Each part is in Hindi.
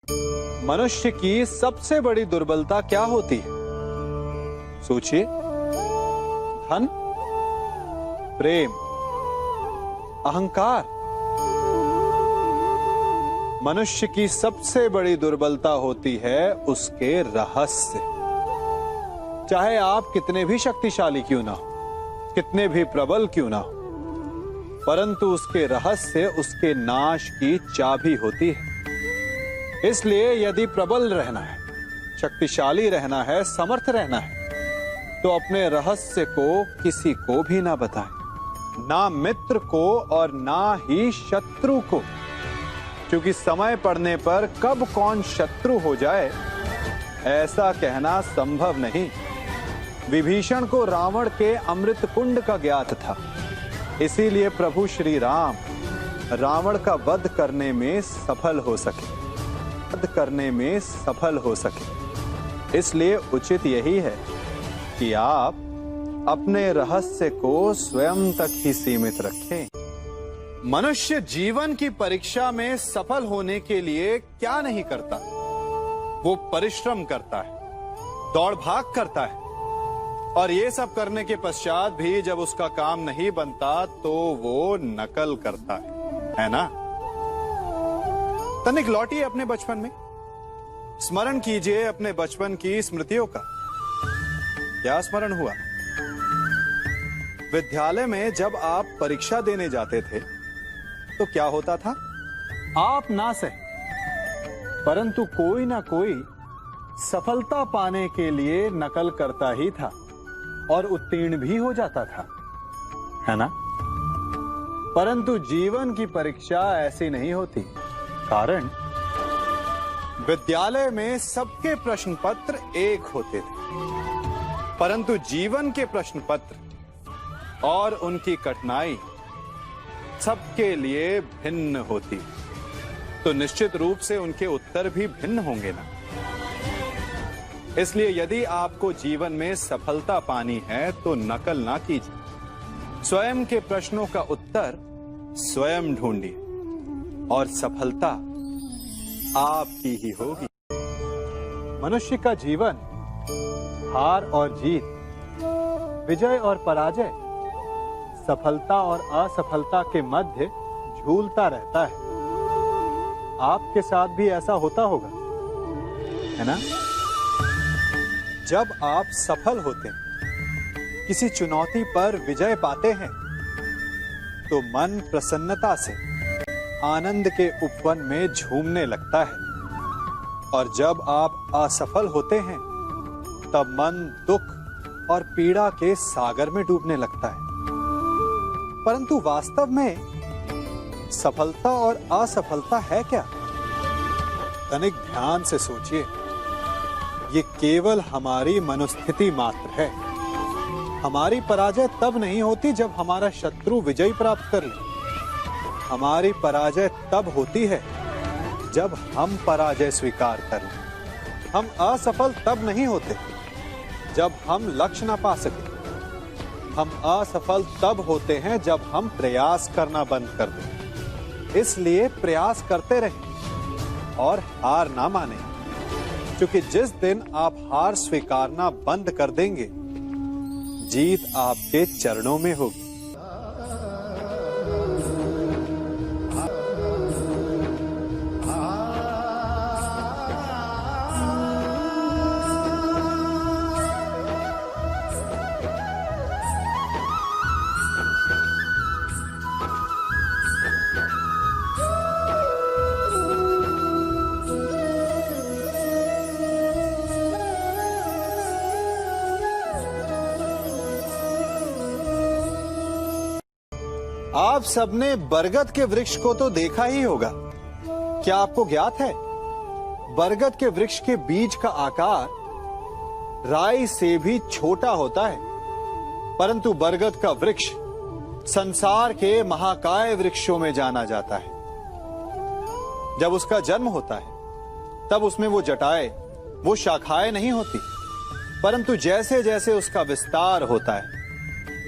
मनुष्य की सबसे बड़ी दुर्बलता क्या होती है? सोचिए। धन, प्रेम, अहंकार। मनुष्य की सबसे बड़ी दुर्बलता होती है उसके रहस्य। चाहे आप कितने भी शक्तिशाली क्यों ना हो, कितने भी प्रबल क्यों ना हो, परंतु उसके रहस्य उसके नाश की चाबी होती है। इसलिए यदि प्रबल रहना है, शक्तिशाली रहना है, समर्थ रहना है, तो अपने रहस्य को किसी को भी ना बताएं, ना मित्र को और ना ही शत्रु को, क्योंकि समय पड़ने पर कब कौन शत्रु हो जाए ऐसा कहना संभव नहीं। विभीषण को रावण के अमृत कुंड का ज्ञात था, इसीलिए प्रभु श्री राम रावण का वध करने में सफल हो सके। इसलिए उचित यही है कि आप अपने रहस्य को स्वयं तक ही सीमित रखें। मनुष्य जीवन की परीक्षा में सफल होने के लिए क्या नहीं करता? वो परिश्रम करता है, दौड़ भाग करता है, और ये सब करने के पश्चात भी जब उसका काम नहीं बनता तो वो नकल करता है ना? तनिक लौटिए अपने बचपन में, स्मरण कीजिए अपने बचपन की स्मृतियों का। क्या स्मरण हुआ? विद्यालय में जब आप परीक्षा देने जाते थे तो क्या होता था? आप ना सही, परंतु कोई ना कोई सफलता पाने के लिए नकल करता ही था और उत्तीर्ण भी हो जाता था, है ना? परंतु जीवन की परीक्षा ऐसी नहीं होती। कारण विद्यालय में सबके प्रश्न पत्र एक होते थे, परंतु जीवन के प्रश्न पत्र और उनकी कठिनाई सबके लिए भिन्न होती, तो निश्चित रूप से उनके उत्तर भी भिन्न होंगे ना। इसलिए यदि आपको जीवन में सफलता पानी है तो नकल ना कीजिए, स्वयं के प्रश्नों का उत्तर स्वयं ढूंढिए और सफलता आपकी ही होगी। मनुष्य का जीवन हार और जीत, विजय और पराजय, सफलता और असफलता के मध्य झूलता रहता है। आपके साथ भी ऐसा होता होगा, है ना? जब आप सफल होते हैं, किसी चुनौती पर विजय पाते हैं, तो मन प्रसन्नता से आनंद के उपवन में झूमने लगता है, और जब आप असफल होते हैं तब मन दुख और पीड़ा के सागर में डूबने लगता है। परंतु वास्तव में सफलता और असफलता है क्या? तनिक ध्यान से सोचिए। ये केवल हमारी मनोस्थिति मात्र है। हमारी पराजय तब नहीं होती जब हमारा शत्रु विजय प्राप्त कर ले। हमारी पराजय तब होती है जब हम पराजय स्वीकार कर लें। हम असफल तब नहीं होते जब हम लक्ष्य ना पा सके। हम असफल तब होते हैं जब हम प्रयास करना बंद कर दें। इसलिए प्रयास करते रहें और हार ना माने, क्योंकि जिस दिन आप हार स्वीकारना बंद कर देंगे, जीत आपके चरणों में होगी। आप सबने बरगद के वृक्ष को तो देखा ही होगा। क्या आपको ज्ञात है, बरगद के वृक्ष के बीज का आकार राई से भी छोटा होता है, परंतु बरगद का वृक्ष संसार के महाकाय वृक्षों में जाना जाता है। जब उसका जन्म होता है तब उसमें वो जटाएं, वो शाखाएं नहीं होती, परंतु जैसे जैसे उसका विस्तार होता है,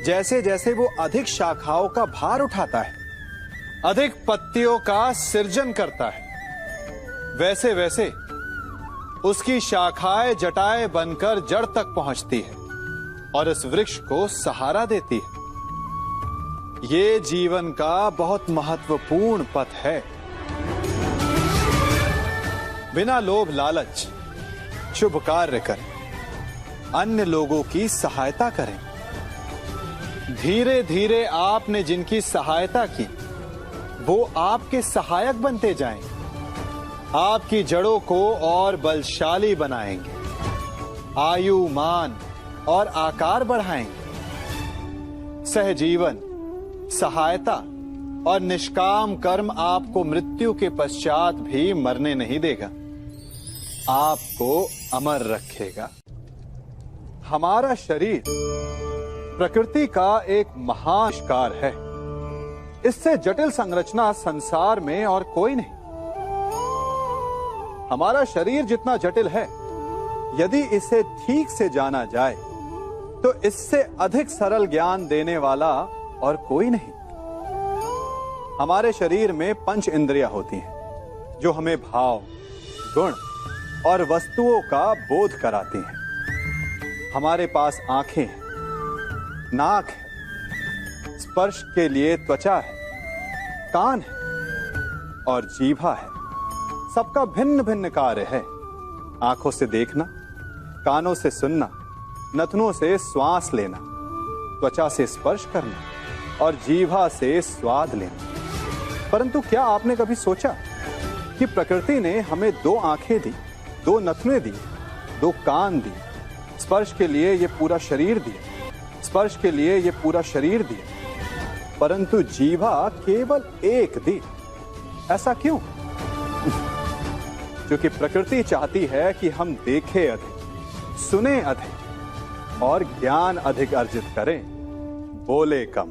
जैसे जैसे वो अधिक शाखाओं का भार उठाता है, अधिक पत्तियों का सृजन करता है, वैसे वैसे उसकी शाखाएं जटाएं बनकर जड़ तक पहुंचती है और इस वृक्ष को सहारा देती है। ये जीवन का बहुत महत्वपूर्ण पथ है। बिना लोभ लालच शुभ कार्य करें, अन्य लोगों की सहायता करें। धीरे धीरे आपने जिनकी सहायता की वो आपके सहायक बनते जाएं, आपकी जड़ों को और बलशाली बनाएंगे, आयु मान और आकार बढ़ाएंगे। सहजीवन, सहायता और निष्काम कर्म आपको मृत्यु के पश्चात भी मरने नहीं देगा, आपको अमर रखेगा। हमारा शरीर प्रकृति का एक महाशिकार है। इससे जटिल संरचना संसार में और कोई नहीं। हमारा शरीर जितना जटिल है, यदि इसे ठीक से जाना जाए तो इससे अधिक सरल ज्ञान देने वाला और कोई नहीं। हमारे शरीर में 5 इंद्रियां होती हैं जो हमें भाव, गुण और वस्तुओं का बोध कराती हैं। हमारे पास आंखें हैं, नाक है, स्पर्श के लिए त्वचा है, कान है और जीभा है। सबका भिन्न भिन्न कार्य है। आंखों से देखना, कानों से सुनना, नथनों से श्वास लेना, त्वचा से स्पर्श करना और जीभा से स्वाद लेना। परंतु क्या आपने कभी सोचा कि प्रकृति ने हमें 2 आंखें दी, 2 नथुनें दी, 2 कान दी, स्पर्श के लिए ये पूरा शरीर दिया, स्पर्श के लिए ये पूरा शरीर दिया, परंतु जीभा केवल 1 दी। ऐसा क्यों? क्योंकि प्रकृति चाहती है कि हम देखें अधिक, सुने अधिक और ज्ञान अधिक अर्जित करें, बोले कम।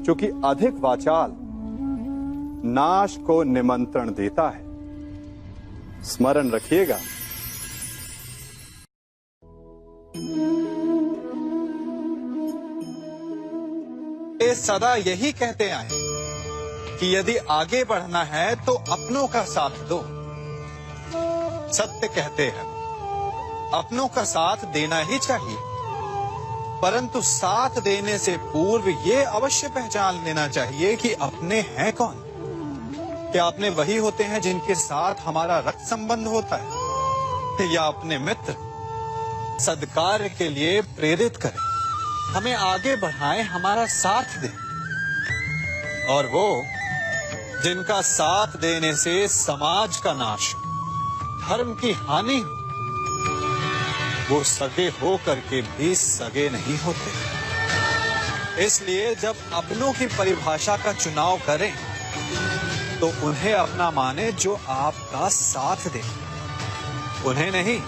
क्योंकि अधिक वाचाल नाश को निमंत्रण देता है। स्मरण रखिएगा। ये सदा यही कहते आए कि यदि आगे बढ़ना है तो अपनों का साथ दो। सत्य कहते हैं, अपनों का साथ देना ही चाहिए, परंतु साथ देने से पूर्व ये अवश्य पहचान लेना चाहिए कि अपने हैं कौन। क्या अपने वही होते हैं जिनके साथ हमारा रक्त संबंध होता है, या अपने मित्र सद्कार्य के लिए प्रेरित करें, हमें आगे बढ़ाएं, हमारा साथ दें, और वो जिनका साथ देने से समाज का नाश, धर्म की हानि हो, वो सगे हो करके भी सगे नहीं होते। इसलिए जब अपनों की परिभाषा का चुनाव करें तो उन्हें अपना माने जो आपका साथ दे, उन्हें नहीं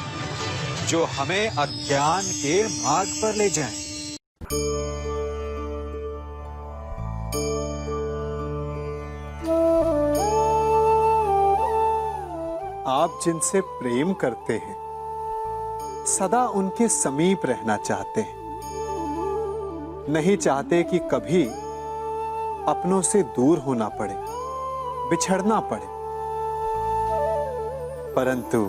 जो हमें अज्ञान के मार्ग पर ले जाएं। आप जिनसे प्रेम करते हैं सदा उनके समीप रहना चाहते हैं, नहीं चाहते कि कभी अपनों से दूर होना पड़े, बिछड़ना पड़े। परंतु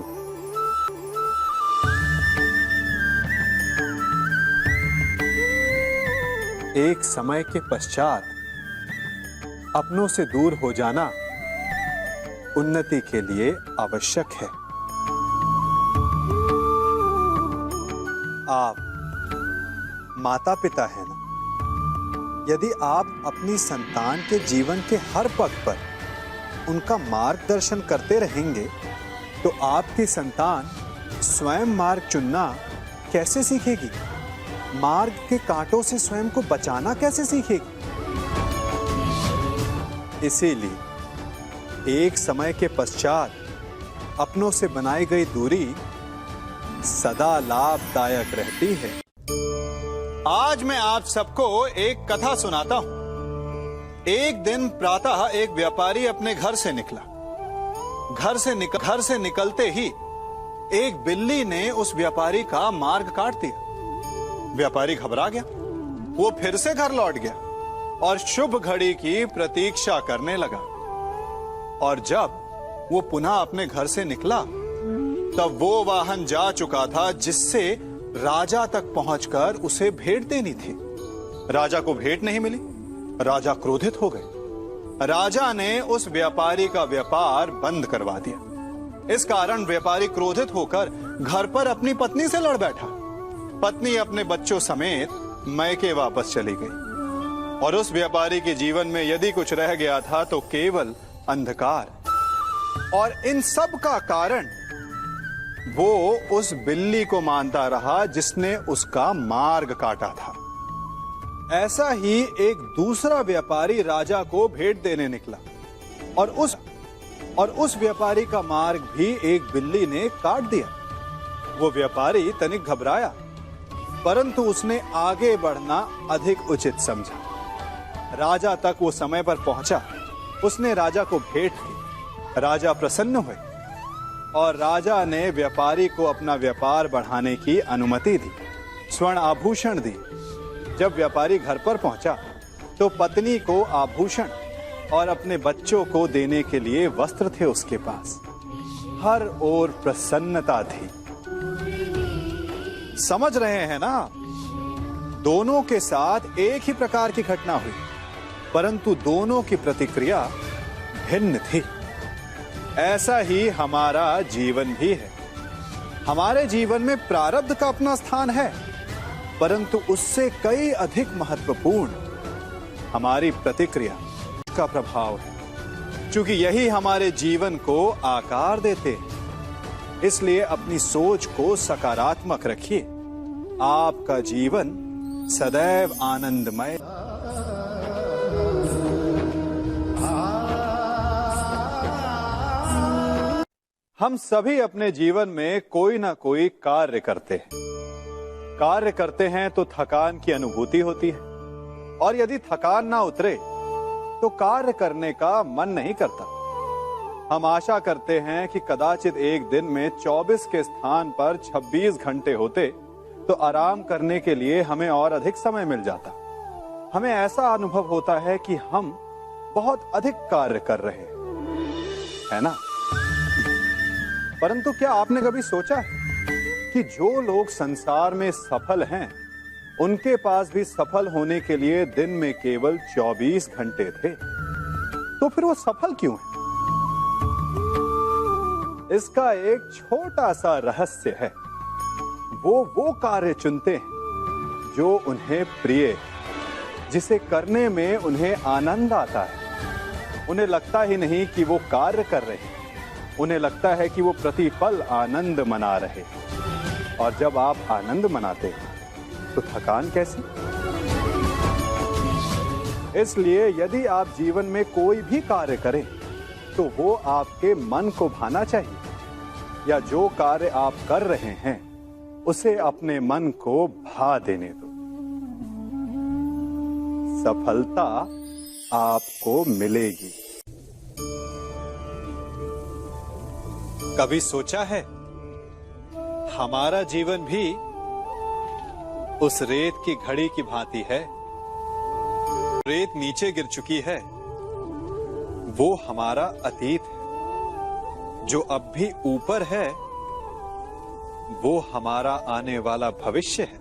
एक समय के पश्चात अपनों से दूर हो जाना उन्नति के लिए आवश्यक है। आप माता पिता हैं ना? यदि आप अपनी संतान के जीवन के हर पग पर उनका मार्गदर्शन करते रहेंगे तो आपकी संतान स्वयं मार्ग चुनना कैसे सीखेगी? मार्ग के कांटों से स्वयं को बचाना कैसे सीखेगी? इसीलिए एक समय के पश्चात अपनों से बनाई गई दूरी सदा लाभदायक रहती है। आज मैं आप सबको एक कथा सुनाता हूं। एक दिन प्रातः एक व्यापारी अपने घर से निकला। घर से निकलते ही एक बिल्ली ने उस व्यापारी का मार्ग काट दिया। व्यापारी घबरा गया। वो फिर से घर लौट गया और शुभ घड़ी की प्रतीक्षा करने लगा। और जब वो पुनः अपने घर से निकला, तब वो वाहन जा चुका था जिससे राजा तक पहुंचकर उसे भेंट देनी थी। राजा को भेंट नहीं मिली। राजा क्रोधित हो गए। राजा ने उस व्यापारी का व्यापार बंद करवा दिया। इस कारण व्यापारी क्रोधित होकर घर पर अपनी पत्नी से लड़ बैठा। पत्नी अपने बच्चों समेत मैके वापस चली गई और उस व्यापारी के जीवन में यदि कुछ रह गया था तो केवल अंधकार। और इन सब का कारण वो उस बिल्ली को मानता रहा जिसने उसका मार्ग काटा था। ऐसा ही एक दूसरा व्यापारी राजा को भेंट देने निकला और उस व्यापारी का मार्ग भी एक बिल्ली ने काट दिया। वो व्यापारी तनिक घबराया, परंतु उसने आगे बढ़ना अधिक उचित समझा। राजा तक वो समय पर पहुंचा। उसने राजा को भेंट दी। राजा प्रसन्न हुए और राजा ने व्यापारी को अपना व्यापार बढ़ाने की अनुमति दी, स्वर्ण आभूषण दी। जब व्यापारी घर पर पहुंचा तो पत्नी को आभूषण और अपने बच्चों को देने के लिए वस्त्र थे उसके पास। हर ओर प्रसन्नता थी। समझ रहे हैं ना? दोनों के साथ एक ही प्रकार की घटना हुई, परंतु दोनों की प्रतिक्रिया भिन्न थी। ऐसा ही हमारा जीवन भी है। हमारे जीवन में प्रारब्ध का अपना स्थान है, परंतु उससे कई अधिक महत्वपूर्ण हमारी प्रतिक्रिया का प्रभाव है, क्योंकि यही हमारे जीवन को आकार देते हैं। इसलिए अपनी सोच को सकारात्मक रखिए। आपका जीवन सदैव आनंदमय। हम सभी अपने जीवन में कोई ना कोई कार्य करते हैं। कार्य करते हैं तो थकान की अनुभूति होती है, और यदि थकान ना उतरे तो कार्य करने का मन नहीं करता। हम आशा करते हैं कि कदाचित एक दिन में 24 के स्थान पर 26 घंटे होते तो आराम करने के लिए हमें और अधिक समय मिल जाता। हमें ऐसा अनुभव होता है कि हम बहुत अधिक कार्य कर रहे हैं, है ना? परंतु क्या आपने कभी सोचा है कि जो लोग संसार में सफल हैं, उनके पास भी सफल होने के लिए दिन में केवल 24 घंटे थे? तो फिर वो सफल क्यों हैं? इसका एक छोटा सा रहस्य है। वो कार्य चुनते हैं जो उन्हें प्रिय है, जिसे करने में उन्हें आनंद आता है। उन्हें लगता ही नहीं कि वो कार्य कर रहे हैं, उन्हें लगता है कि वो प्रतिपल आनंद मना रहे। और जब आप आनंद मनाते हैं तो थकान कैसी? इसलिए यदि आप जीवन में कोई भी कार्य करें तो वो आपके मन को भाना चाहिए, या जो कार्य आप कर रहे हैं उसे अपने मन को भा देने दो। सफलता आपको मिलेगी। कभी सोचा है हमारा जीवन भी उस रेत की घड़ी की भांति है? रेत नीचे गिर चुकी है, वो हमारा अतीत है। जो अब भी ऊपर है वो हमारा आने वाला भविष्य है,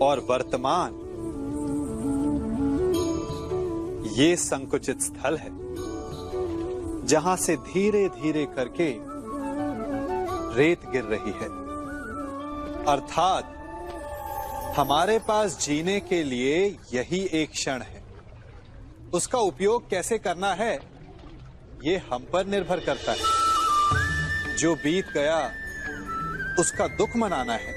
और वर्तमान ये संकुचित स्थल है जहां से धीरे धीरे करके रेत गिर रही है। अर्थात हमारे पास जीने के लिए यही एक क्षण है। उसका उपयोग कैसे करना है ये हम पर निर्भर करता है। जो बीत गया उसका दुख मनाना है,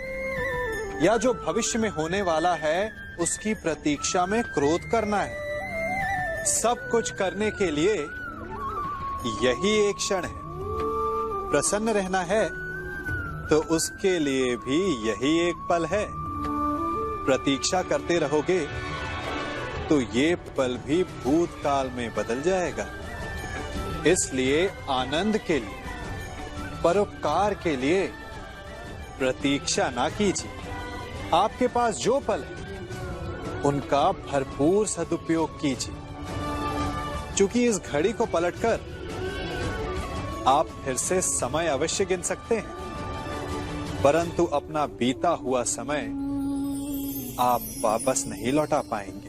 या जो भविष्य में होने वाला है उसकी प्रतीक्षा में क्रोध करना है। सब कुछ करने के लिए यही एक क्षण है। प्रसन्न रहना है तो उसके लिए भी यही एक पल है। प्रतीक्षा करते रहोगे तो ये पल भी भूतकाल में बदल जाएगा। इसलिए आनंद के लिए, परोपकार के लिए प्रतीक्षा ना कीजिए। आपके पास जो पल है उनका भरपूर सदुपयोग कीजिए, क्योंकि इस घड़ी को पलटकर आप फिर से समय अवश्य गिन सकते हैं, परंतु अपना बीता हुआ समय आप वापस नहीं लौटा पाएंगे।